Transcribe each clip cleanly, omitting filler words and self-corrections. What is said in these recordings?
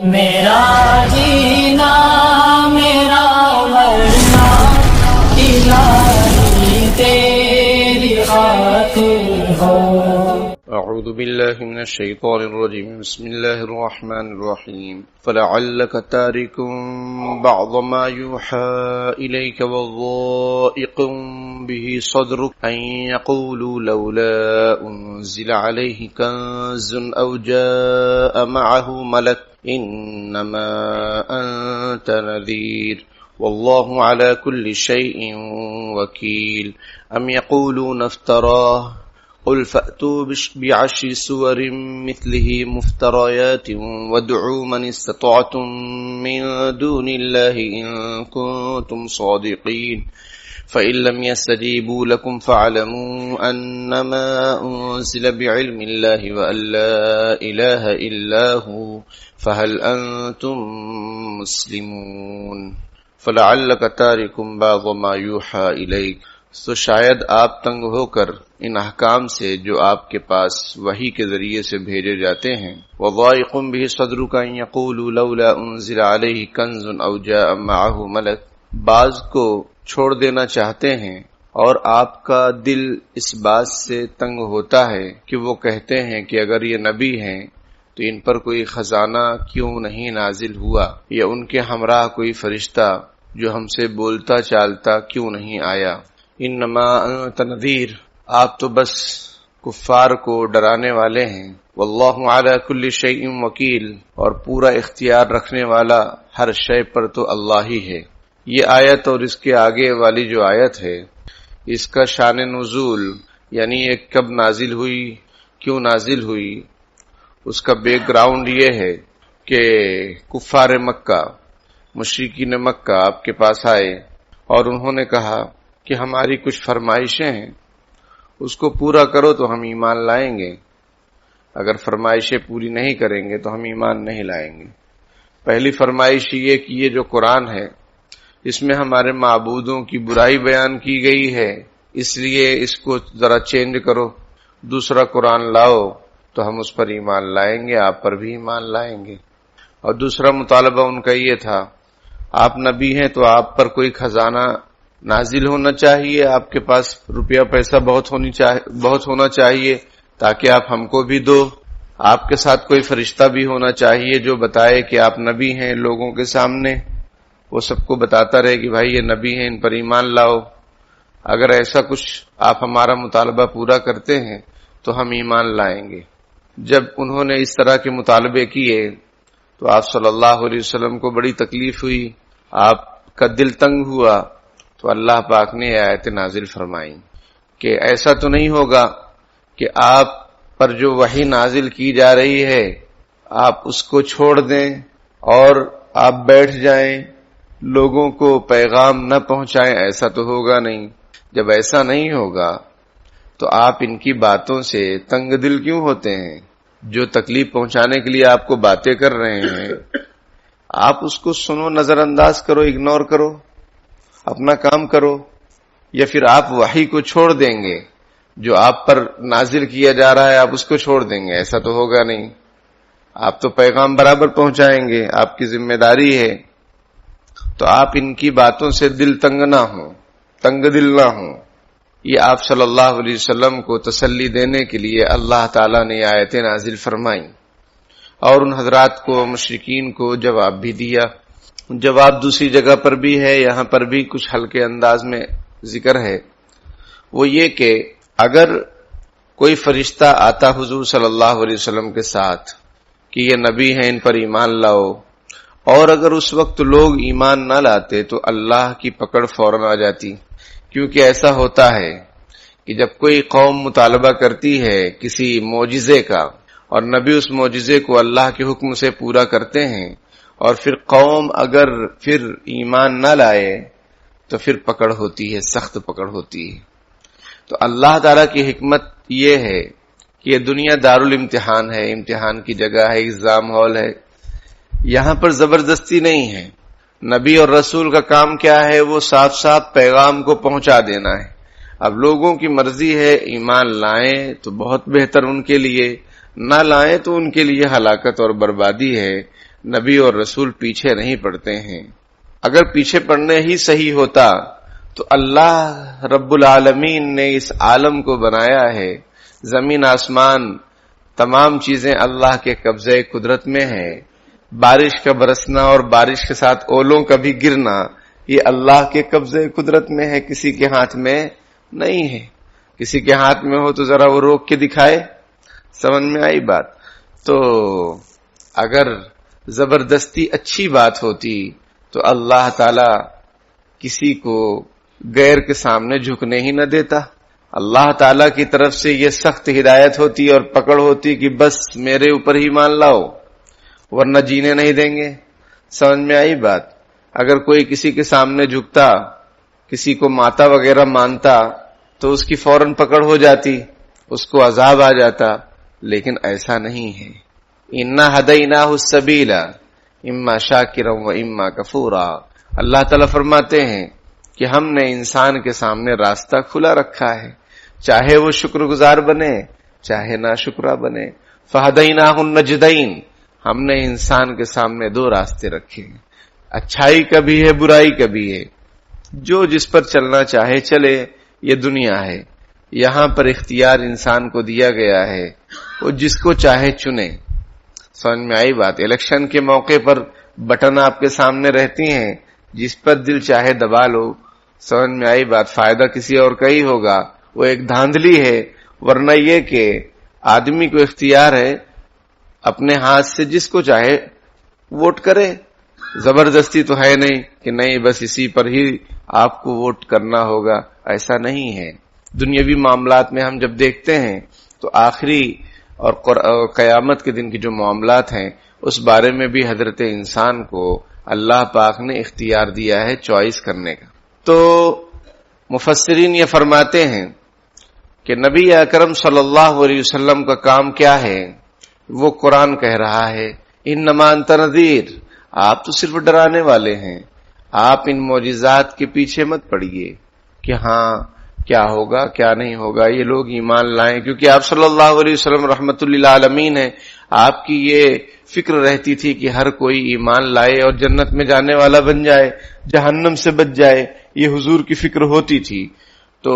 میرا جینا میرا مرنا الہی تیری خاطر ہو. أعوذ بالله من الشيطان الرجيم. بسم الله الرحمن الرحيم. فلعلك تارك بعض ما يوحى إليك وضائق به صدرك أن يقولوا لولا أنزل عليه كنز أو جاء معه ملك إنما أنت نذير والله على كل شيء وكيل أم يقولون افتراه قل فأتوا بعشر سور مثله مفتريات وادعوا من استطعتم من دون الله إن كنتم صادقين فإن لم يستجيبوا لكم فاعلموا أنما أنزل بعلم الله وأن لا إله إلا هو فهل أنتم مسلمون. فلعلك تارك بعض ما يوحى إليك، تو شاید آپ تنگ ہو کر ان احکام سے جو آپ کے پاس وحی کے ذریعے سے بھیجے جاتے ہیں. وضائق به صدرك ان يقولوا لولا انزل عليه كنز او جاء معه ملك، بعض کو چھوڑ دینا چاہتے ہیں اور آپ کا دل اس بات سے تنگ ہوتا ہے کہ وہ کہتے ہیں کہ اگر یہ نبی ہیں تو ان پر کوئی خزانہ کیوں نہیں نازل ہوا، یا ان کے ہمراہ کوئی فرشتہ جو ہم سے بولتا چالتا کیوں نہیں آیا. انما انت نذیر، آپ تو بس کفار کو ڈرانے والے ہیں. واللہ علی کل شیء وکیل، اور پورا اختیار رکھنے والا ہر شے پر تو اللہ ہی ہے. یہ آیت اور اس کے آگے والی جو آیت ہے، اس کا شان نزول یعنی یہ کب نازل ہوئی، کیوں نازل ہوئی، اس کا بیک گراؤنڈ یہ ہے کہ کفار مکہ، مشرکین مکہ آپ کے پاس آئے اور انہوں نے کہا کہ ہماری کچھ فرمائشیں ہیں، اس کو پورا کرو تو ہم ایمان لائیں گے، اگر فرمائشیں پوری نہیں کریں گے تو ہم ایمان نہیں لائیں گے. پہلی فرمائش یہ کہ یہ جو قرآن ہے اس میں ہمارے معبودوں کی برائی بیان کی گئی ہے، اس لیے اس کو ذرا چینج کرو، دوسرا قرآن لاؤ تو ہم اس پر ایمان لائیں گے، آپ پر بھی ایمان لائیں گے. اور دوسرا مطالبہ ان کا یہ تھا، آپ نبی ہیں تو آپ پر کوئی خزانہ نازل ہونا چاہیے، آپ کے پاس روپیہ پیسہ بہت ہونا چاہیے تاکہ آپ ہم کو بھی دو، آپ کے ساتھ کوئی فرشتہ بھی ہونا چاہیے جو بتائے کہ آپ نبی ہیں، لوگوں کے سامنے وہ سب کو بتاتا رہے کہ بھائی یہ نبی ہیں، ان پر ایمان لاؤ. اگر ایسا کچھ آپ ہمارا مطالبہ پورا کرتے ہیں تو ہم ایمان لائیں گے. جب انہوں نے اس طرح کے مطالبے کیے تو آپ صلی اللہ علیہ وسلم کو بڑی تکلیف ہوئی، آپ کا دل تنگ ہوا. تو اللہ پاک نے آیت نازل فرمائی کہ ایسا تو نہیں ہوگا کہ آپ پر جو وحی نازل کی جا رہی ہے آپ اس کو چھوڑ دیں اور آپ بیٹھ جائیں، لوگوں کو پیغام نہ پہنچائیں، ایسا تو ہوگا نہیں. جب ایسا نہیں ہوگا تو آپ ان کی باتوں سے تنگ دل کیوں ہوتے ہیں؟ جو تکلیف پہنچانے کے لیے آپ کو باتیں کر رہے ہیں آپ اس کو سنو، نظر انداز کرو، اگنور کرو، اپنا کام کرو، یا پھر آپ وحی کو چھوڑ دیں گے، جو آپ پر نازل کیا جا رہا ہے آپ اس کو چھوڑ دیں گے؟ ایسا تو ہوگا نہیں. آپ تو پیغام برابر پہنچائیں گے، آپ کی ذمہ داری ہے. تو آپ ان کی باتوں سے دل تنگ نہ ہوں، تنگ دل نہ ہوں. یہ آپ صلی اللہ علیہ وسلم کو تسلی دینے کے لیے اللہ تعالیٰ نے آیتیں نازل فرمائیں اور ان حضرات کو، مشرکین کو جواب بھی دیا. جواب دوسری جگہ پر بھی ہے، یہاں پر بھی کچھ ہلکے انداز میں ذکر ہے. وہ یہ کہ اگر کوئی فرشتہ آتا حضور صلی اللہ علیہ وسلم کے ساتھ کہ یہ نبی ہیں، ان پر ایمان لاؤ، اور اگر اس وقت لوگ ایمان نہ لاتے تو اللہ کی پکڑ فوراً آ جاتی. کیونکہ ایسا ہوتا ہے کہ جب کوئی قوم مطالبہ کرتی ہے کسی معجزے کا اور نبی اس معجزے کو اللہ کے حکم سے پورا کرتے ہیں اور پھر قوم اگر پھر ایمان نہ لائے تو پھر پکڑ ہوتی ہے، سخت پکڑ ہوتی ہے. تو اللہ تعالیٰ کی حکمت یہ ہے کہ یہ دنیا دارالامتحان ہے، امتحان کی جگہ ہے، ایگزام ہال ہے. یہاں پر زبردستی نہیں ہے. نبی اور رسول کا کام کیا ہے؟ وہ صاف صاف پیغام کو پہنچا دینا ہے. اب لوگوں کی مرضی ہے، ایمان لائیں تو بہت بہتر ان کے لیے، نہ لائیں تو ان کے لیے ہلاکت اور بربادی ہے. نبی اور رسول پیچھے نہیں پڑتے ہیں. اگر پیچھے پڑنے ہی صحیح ہوتا تو اللہ رب العالمین نے اس عالم کو بنایا ہے. زمین آسمان تمام چیزیں اللہ کے قبضے قدرت میں ہیں. بارش کا برسنا اور بارش کے ساتھ اولوں کا بھی گرنا یہ اللہ کے قبضے قدرت میں ہے، کسی کے ہاتھ میں نہیں ہے. کسی کے ہاتھ میں ہو تو ذرا وہ روک کے دکھائے. سمجھ میں آئی بات؟ تو اگر زبردستی اچھی بات ہوتی تو اللہ تعالی کسی کو غیر کے سامنے جھکنے ہی نہ دیتا. اللہ تعالی کی طرف سے یہ سخت ہدایت ہوتی اور پکڑ ہوتی کہ بس میرے اوپر ہی مان لاؤ ورنہ جینے نہیں دیں گے. سمجھ میں آئی بات؟ اگر کوئی کسی کے سامنے جھکتا، کسی کو ماتا وغیرہ مانتا تو اس کی فوراً پکڑ ہو جاتی، اس کو عذاب آ جاتا. لیکن ایسا نہیں ہے. اِنَّا هَدَيْنَاهُ السَّبِيلَ اِمَّا شَاكِرًا وَإِمَّا كَفُورًا. اللہ تعالیٰ فرماتے ہیں کہ ہم نے انسان کے سامنے راستہ کھلا رکھا ہے، چاہے وہ شکر گزار بنے چاہے ناشکرہ بنے. فَهَدَيْنَاهُ النَّجْدَيْنِ. ہم نے انسان کے سامنے دو راستے رکھے ہیں، اچھائی کا بھی ہے برائی کا بھی ہے. جو جس پر چلنا چاہے چلے. یہ دنیا ہے، یہاں پر اختیار انسان کو دیا گیا ہے، وہ جس کو چاہے چنے. سمجھ میں آئی بات؟ الیکشن کے موقع پر بٹن آپ کے سامنے رہتی ہیں، جس پر دل چاہے دبا لو. سمجھ میں آئی بات؟ فائدہ کسی اور کا ہی ہوگا، وہ ایک دھاندلی ہے. ورنہ یہ کہ آدمی کو اختیار ہے اپنے ہاتھ سے جس کو چاہے ووٹ کرے. زبردستی تو ہے نہیں کہ نہیں بس اسی پر ہی آپ کو ووٹ کرنا ہوگا، ایسا نہیں ہے. دنیاوی معاملات میں ہم جب دیکھتے ہیں تو آخری اور قیامت کے دن کی جو معاملات ہیں اس بارے میں بھی حضرت انسان کو اللہ پاک نے اختیار دیا ہے چوائس کرنے کا. تو مفسرین یہ فرماتے ہیں کہ نبی اکرم صلی اللہ علیہ وسلم کا کام کیا ہے؟ وہ قرآن کہہ رہا ہے انما انت نذیر، آپ تو صرف ڈرانے والے ہیں. آپ ان معجزات کے پیچھے مت پڑیے کہ ہاں کیا ہوگا کیا نہیں ہوگا، یہ لوگ ایمان لائیں. کیونکہ آپ صلی اللہ علیہ وسلم رحمت للعالمین ہیں، آپ کی یہ فکر رہتی تھی کہ ہر کوئی ایمان لائے اور جنت میں جانے والا بن جائے، جہنم سے بچ جائے. یہ حضور کی فکر ہوتی تھی. تو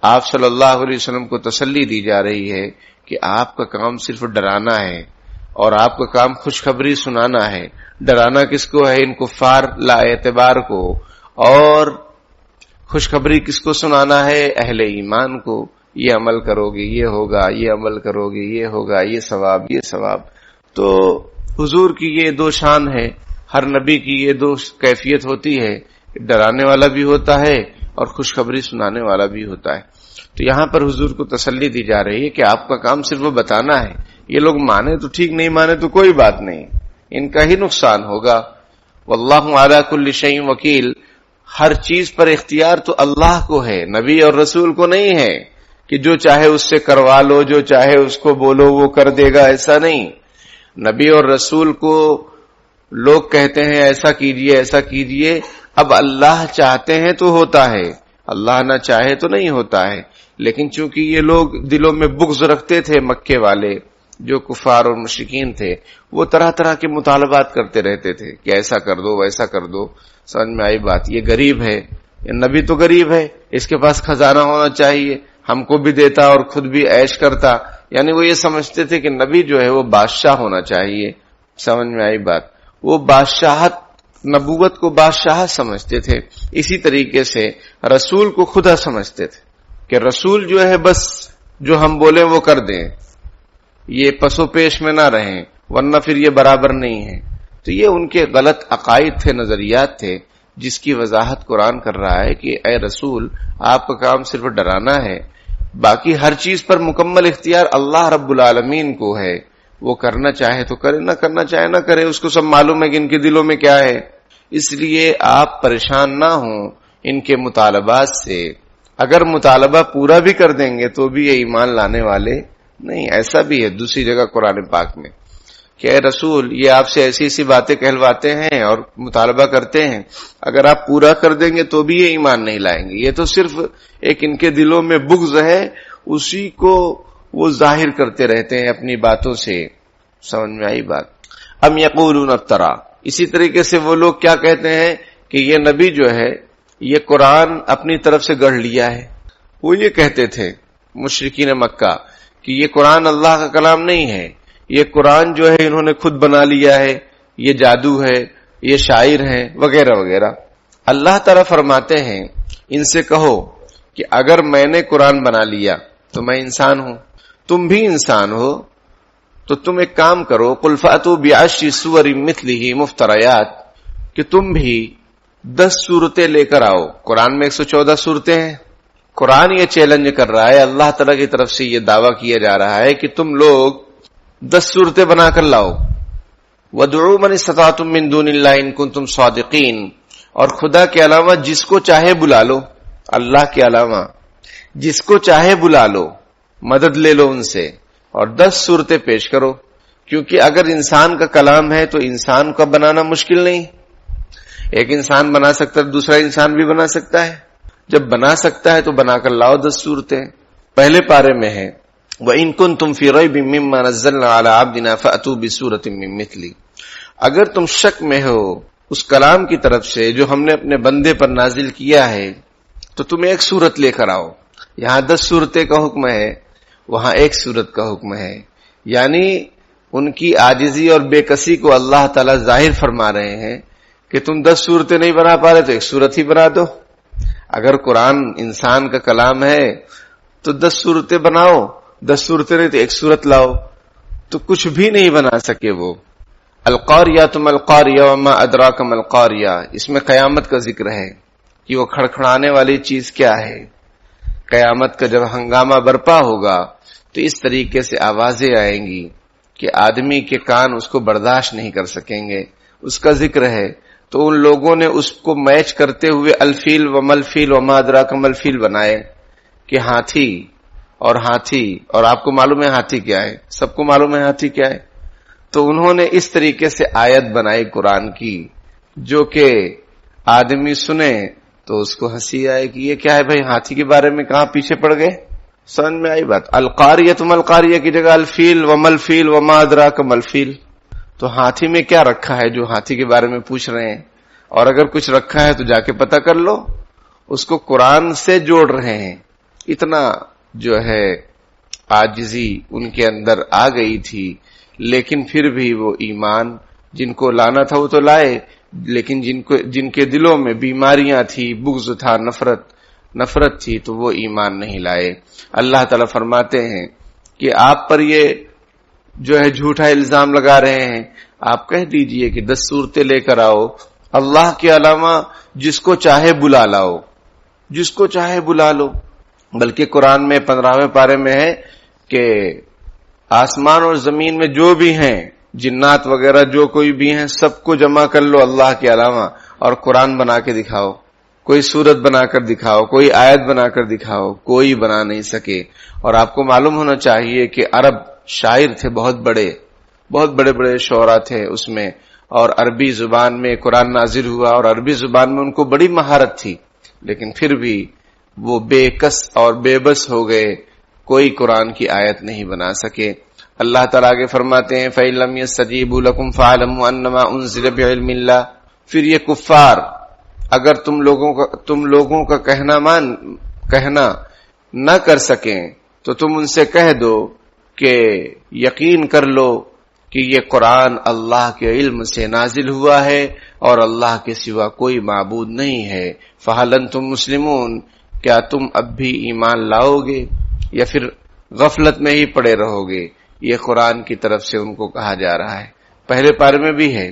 آپ صلی اللہ علیہ وسلم کو تسلی دی جا رہی ہے کہ آپ کا کام صرف ڈرانا ہے اور آپ کا کام خوشخبری سنانا ہے. ڈرانا کس کو ہے؟ ان کفار لا اعتبار کو. اور خوشخبری کس کو سنانا ہے؟ اہل ایمان کو. یہ عمل کرو گے یہ ہوگا، یہ عمل کرو گے یہ ہوگا، یہ ثواب یہ ثواب. تو حضور کی یہ دو شان ہے، ہر نبی کی یہ دو کیفیت ہوتی ہے، ڈرانے والا بھی ہوتا ہے اور خوشخبری سنانے والا بھی ہوتا ہے. تو یہاں پر حضور کو تسلی دی جا رہی ہے کہ آپ کا کام صرف بتانا ہے. یہ لوگ مانے تو ٹھیک، نہیں مانے تو کوئی بات نہیں، ان کا ہی نقصان ہوگا. واللہ علی کل شیء وکیل. ہر چیز پر اختیار تو اللہ کو ہے، نبی اور رسول کو نہیں ہے کہ جو چاہے اس سے کروا لو، جو چاہے اس کو بولو وہ کر دے گا. ایسا نہیں. نبی اور رسول کو لوگ کہتے ہیں ایسا کیجئے ایسا کیجئے، اب اللہ چاہتے ہیں تو ہوتا ہے، اللہ نہ چاہے تو نہیں ہوتا ہے. لیکن چونکہ یہ لوگ دلوں میں بغض رکھتے تھے، مکے والے جو کفار اور مشرکین تھے، وہ طرح طرح کے مطالبات کرتے رہتے تھے کہ ایسا کر دو ویسا کر دو. سمجھ میں آئی بات؟ یہ غریب ہے، یہ نبی تو غریب ہے، اس کے پاس خزانہ ہونا چاہیے، ہم کو بھی دیتا اور خود بھی عیش کرتا. یعنی وہ یہ سمجھتے تھے کہ نبی جو ہے وہ بادشاہ ہونا چاہیے. سمجھ میں آئی بات؟ وہ بادشاہت، نبوت کو بادشاہت سمجھتے تھے. اسی طریقے سے رسول کو خدا سمجھتے تھے کہ رسول جو ہے بس جو ہم بولیں وہ کر دیں، یہ پسو پیش میں نہ رہیں ورنہ پھر یہ برابر نہیں ہے. تو یہ ان کے غلط عقائد تھے، نظریات تھے، جس کی وضاحت قرآن کر رہا ہے کہ اے رسول آپ کا کام صرف ڈرانا ہے، باقی ہر چیز پر مکمل اختیار اللہ رب العالمین کو ہے. وہ کرنا چاہے تو کرے، نہ کرنا چاہے نہ کرے، اس کو سب معلوم ہے کہ ان کے دلوں میں کیا ہے. اس لیے آپ پریشان نہ ہوں ان کے مطالبات سے. اگر مطالبہ پورا بھی کر دیں گے تو بھی یہ ایمان لانے والے نہیں. ایسا بھی ہے دوسری جگہ قرآن پاک میں کہ اے رسول یہ آپ سے ایسی ایسی باتیں کہلواتے ہیں اور مطالبہ کرتے ہیں، اگر آپ پورا کر دیں گے تو بھی یہ ایمان نہیں لائیں گے. یہ تو صرف ایک ان کے دلوں میں بغض ہے، اسی کو وہ ظاہر کرتے رہتے ہیں اپنی باتوں سے. سمجھ میں آئی بات؟ ام یقولون افترا، اسی طریقے سے وہ لوگ کیا کہتے ہیں کہ یہ نبی جو ہے یہ قرآن اپنی طرف سے گڑھ لیا ہے. وہ یہ کہتے تھے مشرکین مکہ کہ یہ قرآن اللہ کا کلام نہیں ہے، یہ قرآن جو ہے انہوں نے خود بنا لیا ہے، یہ جادو ہے، یہ شاعر ہیں وغیرہ وغیرہ. اللہ تعالیٰ فرماتے ہیں ان سے کہو کہ اگر میں نے قرآن بنا لیا تو میں انسان ہوں، تم بھی انسان ہو، تو تم ایک کام کرو، قل فأتوا بعشر سور مثلہ مفتریات، کہ تم بھی 10 صورتیں لے کر آؤ. قرآن میں 114 صورتیں ہیں. قرآن یہ چیلنج کر رہا ہے، اللہ تعالیٰ کی طرف سے یہ دعویٰ کیا جا رہا ہے کہ تم لوگ 10 صورتیں بنا کر لاؤ. وَادْعُوا مَنِ اسْتَطَعْتُم مِّن دُونِ اللَّهِ إِن كُنتُمْ صَادِقِينَ، اور خدا کے علاوہ جس کو چاہے بلا لو، اللہ کے علاوہ جس کو چاہے بلا لو، مدد لے لو ان سے، اور 10 صورتیں پیش کرو. کیونکہ اگر انسان کا کلام ہے تو انسان کا بنانا مشکل نہیں. ایک انسان بنا سکتا ہے، دوسرا انسان بھی بنا سکتا ہے. جب بنا سکتا ہے تو بنا کر لاؤ 10 صورتیں. پہلے پارے میں ہے وَإِن كُنتُمْ فِي رَيْبٍ مِّمَّا نَزَّلْنَا عَلَىٰ عَبْدِنَا فَأْتُوا بِسُورَةٍ مِّن مِّثْلِهِ، اگر تم شک میں ہو اس کلام کی طرف سے جو ہم نے اپنے بندے پر نازل کیا ہے تو تم ایک صورت لے کر آؤ. یہاں 10 صورتیں کا حکم ہے، وہاں ایک صورت کا حکم ہے. یعنی ان کی عاجزی اور بے کسی کو اللہ تعالیٰ ظاہر فرما رہے ہیں کہ تم 10 صورتیں نہیں بنا پا رہے تو ایک صورت ہی بنا دو. اگر قرآن انسان کا کلام ہے تو 10 صورتیں بناؤ، 10 صورتیں نہیں تو ایک صورت لاؤ. تو کچھ بھی نہیں بنا سکے وہ. القاریہ ما القاریہ وما ادراک ما القاریہ، اس میں قیامت کا ذکر ہے کہ وہ کھڑکھڑانے والی چیز کیا ہے. قیامت کا جب ہنگامہ برپا ہوگا تو اس طریقے سے آوازیں آئیں گی کہ آدمی کے کان اس کو برداشت نہیں کر سکیں گے. اس کا ذکر ہے تو ان لوگوں نے اس کو میچ کرتے ہوئے الفیل و ملفیل و ما ادراک ملفیل بنائے کہ ہاتھی، اور آپ کو معلوم ہے ہاتھی کیا ہے، سب کو معلوم ہے ہاتھی کیا ہے. تو انہوں نے اس طریقے سے آیت بنائی قرآن کی جو کہ آدمی سنے تو اس کو ہنسی آئے کہ یہ کیا ہے بھائی، ہاتھی کے بارے میں کہاں پیچھے پڑ گئے. سمجھ میں آئی بات. القاریۃ ما القاریہ کی جگہ الفیل و ملفیل و ما ادراک ملفیل. تو ہاتھی میں کیا رکھا ہے جو ہاتھی کے بارے میں پوچھ رہے ہیں؟ اور اگر کچھ رکھا ہے تو جا کے پتہ کر لو. اس کو قرآن سے جوڑ رہے ہیں. اتنا جو ہے عاجزی ان کے اندر آ گئی تھی، لیکن پھر بھی وہ ایمان جن کو لانا تھا وہ تو لائے، لیکن جن کے دلوں میں بیماریاں تھی، بغض تھا، نفرت تھی، تو وہ ایمان نہیں لائے. اللہ تعالیٰ فرماتے ہیں کہ آپ پر یہ جو ہے جھوٹا الزام لگا رہے ہیں، آپ کہہ دیجئے کہ 10 صورتیں لے کر آؤ، اللہ کے علاوہ جس کو چاہے بلا لاؤ، جس کو چاہے بلا لو. بلکہ قرآن میں 15ویں پارے میں ہے کہ آسمان اور زمین میں جو بھی ہیں، جنات وغیرہ جو کوئی بھی ہیں، سب کو جمع کر لو اللہ کے علاوہ اور قرآن بنا کے دکھاؤ. کوئی سورت بنا کر دکھاؤ، کوئی آیت بنا کر دکھاؤ، کوئی بنا نہیں سکے. اور آپ کو معلوم ہونا چاہیے کہ عرب شاعر تھے، بہت بڑے شعراء تھے اس میں، اور عربی زبان میں قرآن نازل ہوا اور عربی زبان میں ان کو بڑی مہارت تھی، لیکن پھر بھی وہ بے کس اور بے بس ہو گئے، کوئی قرآن کی آیت نہیں بنا سکے. اللہ تعالیٰ آگے فرماتے ہیں فَإِن لَّمْ يَسْتَجِيبُوا لَكُمْ فَاعْلَمُوا أَنَّمَا أُنزِلَ بِعِلْمِ اللَّهِ. پھر یہ کفار اگر تم لوگوں کا کہنا نہ کر سکیں تو تم ان سے کہہ دو کہ یقین کر لو کہ یہ قرآن اللہ کے علم سے نازل ہوا ہے اور اللہ کے سوا کوئی معبود نہیں ہے. فَهَلْ أَنْتُمْ مُسْلِمُونَ، کیا تم اب بھی ایمان لاؤ گے یا پھر غفلت میں ہی پڑے رہو گے؟ یہ قرآن کی طرف سے ان کو کہا جا رہا ہے. پہلے پارے میں بھی ہے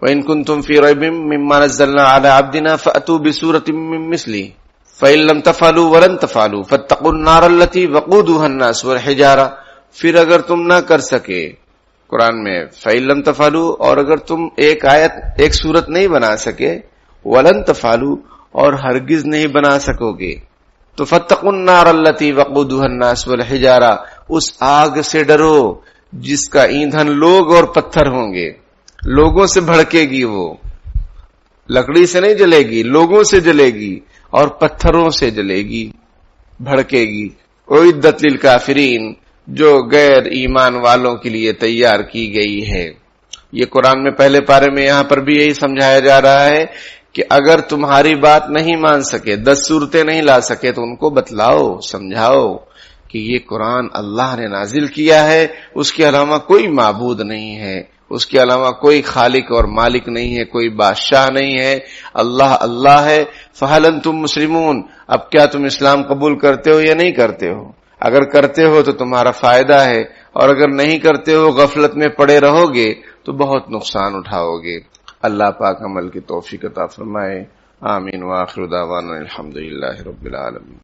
وَإِن كُنتُمْ فِي رَيْبٍ مِّمَّا نَزَّلْنَا عَلَىٰ عَبْدِنَا فَأْتُوا بِسُورَةٍ مِّن مِّثْلِهِ فَإِن لَّمْ تَفْعَلُوا وَلَن تَفْعَلُوا فَاتَّقُوا النَّارَ الَّتِي وَقُودُهَا النَّاسُ وَالْحِجَارَةُ. پھر اگر تم نہ کر سکے، قرآن میں فَإِن لَّمْ تَفْعَلُوا، اور اگر تم ایک صورت نہیں بنا سکے، وَلَن تَفْعَلُوا، اور ہرگز نہیں بنا سکو گے، تو فَاتَّقُوا النَّارَ الَّتِي وَقُودُهَا النَّاسُ وَالْحِجَارَةُ، اس آگ سے ڈرو جس کا ایندھن لوگ اور پتھر ہوں گے. لوگوں سے بھڑکے گی، وہ لکڑی سے نہیں جلے گی، لوگوں سے جلے گی اور پتھروں سے جلے گی، بھڑکے گی. اعدت للکافرین، جو غیر ایمان والوں کے لیے تیار کی گئی ہے. یہ قرآن میں پہلے پارے میں یہاں پر بھی یہی سمجھایا جا رہا ہے کہ اگر تمہاری بات نہیں مان سکے، 10 صورتیں نہیں لا سکے تو ان کو بتلاؤ، سمجھاؤ کہ یہ قرآن اللہ نے نازل کیا ہے، اس کے علاوہ کوئی معبود نہیں ہے، اس کے علاوہ کوئی خالق اور مالک نہیں ہے، کوئی بادشاہ نہیں ہے، اللہ اللہ ہے۔ فَهَلْ أَنْتُمْ مُسْلِمُونَ، اب کیا تم اسلام قبول کرتے ہو یا نہیں کرتے ہو؟ اگر کرتے ہو تو تمہارا فائدہ ہے، اور اگر نہیں کرتے ہو، غفلت میں پڑے رہو گے تو بہت نقصان اٹھاؤ گے۔ اللہ پاک عمل کی توفیق عطا فرمائے۔ آمین وآخر دعوانا الحمدللہ رب العالمین۔